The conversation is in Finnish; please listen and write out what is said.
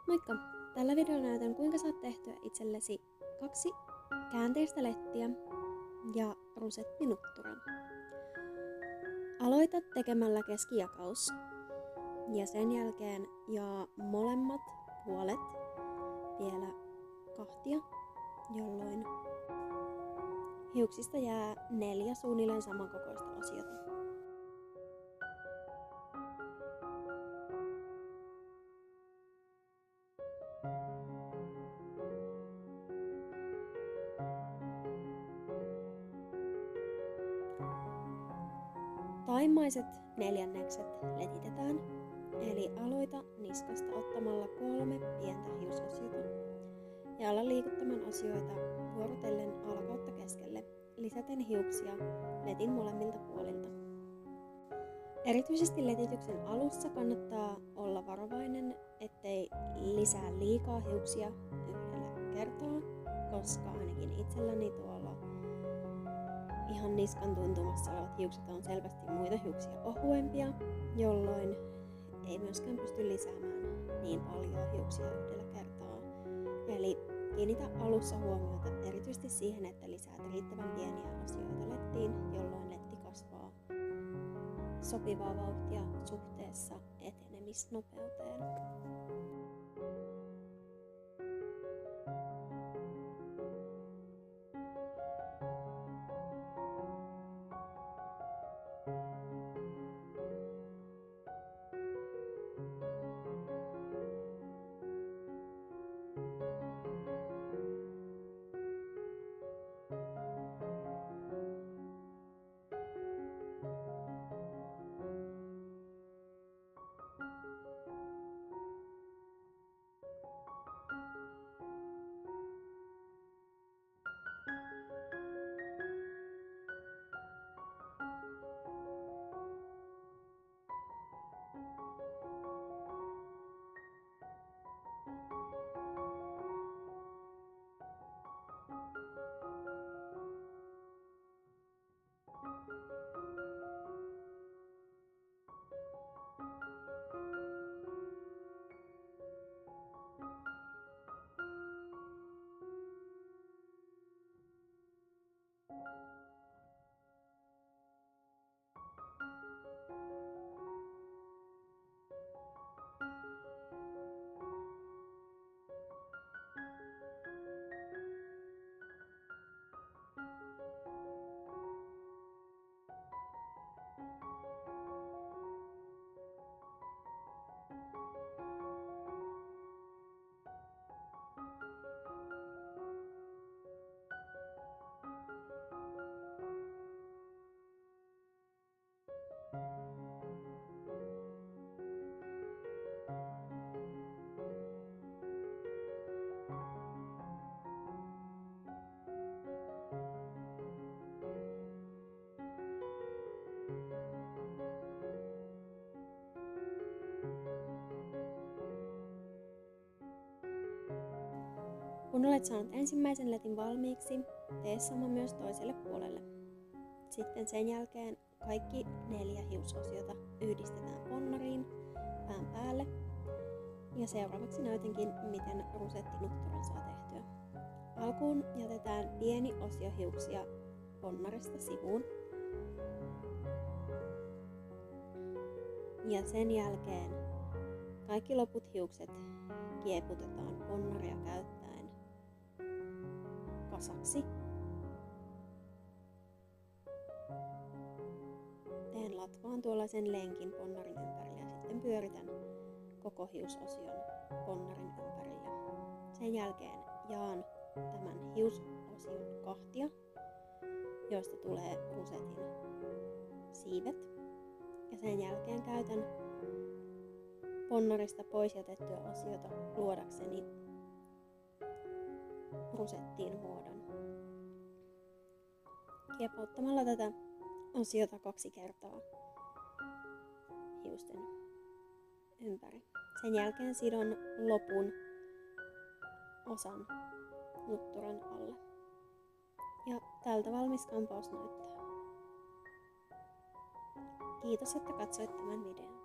Moikka! Tällä videolla näytän kuinka saat tehtyä itsellesi 2 käänteistä lettiä ja rusettinutturan. Aloita tekemällä keskijakaus ja sen jälkeen jaa molemmat puolet vielä kahtia, jolloin hiuksista jää 4 suunnilleen samankokoista osiota. Taimmaiset neljännekset letitetään, eli aloita niskasta ottamalla 3 pientä hiusosiota ja ala liikuttamaan osioita vuorotellen alakautta keskelle, lisäten hiuksia letin molemmilta puolilta. Erityisesti letityksen alussa kannattaa olla varovainen, ettei lisää liikaa hiuksia yhdellä kertaa, koska ainakin itselläni tuolla ihan niskan tuntumassa olevat hiukset on selvästi muita hiuksia ohuempia, jolloin ei myöskään pysty lisäämään niin paljon hiuksia yhdellä kertaa. Eli kiinnitä alussa huomiota erityisesti siihen, että lisäät riittävän pieniä asioita lettiin, jolloin letti kasvaa sopivaa vauhtia suhteessa etenemisnopeuteen. Kun olet saanut ensimmäisen letin valmiiksi, tee sama myös toiselle puolelle. Sitten sen jälkeen kaikki 4 hiusosiota yhdistetään ponnariin pään päälle. Ja seuraavaksi näytänkin, miten rusettinutturan saa tehtyä. Alkuun jätetään pieni osio hiuksia ponnarista sivuun. Ja sen jälkeen kaikki loput hiukset kieputetaan ponnaria käyttäen kasaksi. Teen latvaan tuollaisen lenkin ponnarin ympärille ja sitten pyöritän koko hiusosion ponnarin ympärille. Sen jälkeen jaan tämän hiusosion kahtia, josta tulee rusetin siivet. Ja sen jälkeen käytän ponnarista pois jätettyä osiota luodakseni rusettiin muodon. Kiepauttamalla tätä osiota 2 kertaa hiusten ympäri. Sen jälkeen sidon lopun osan nutturan alle. Ja tältä valmis kampaus näyttää. Kiitos, että katsoit tämän videon.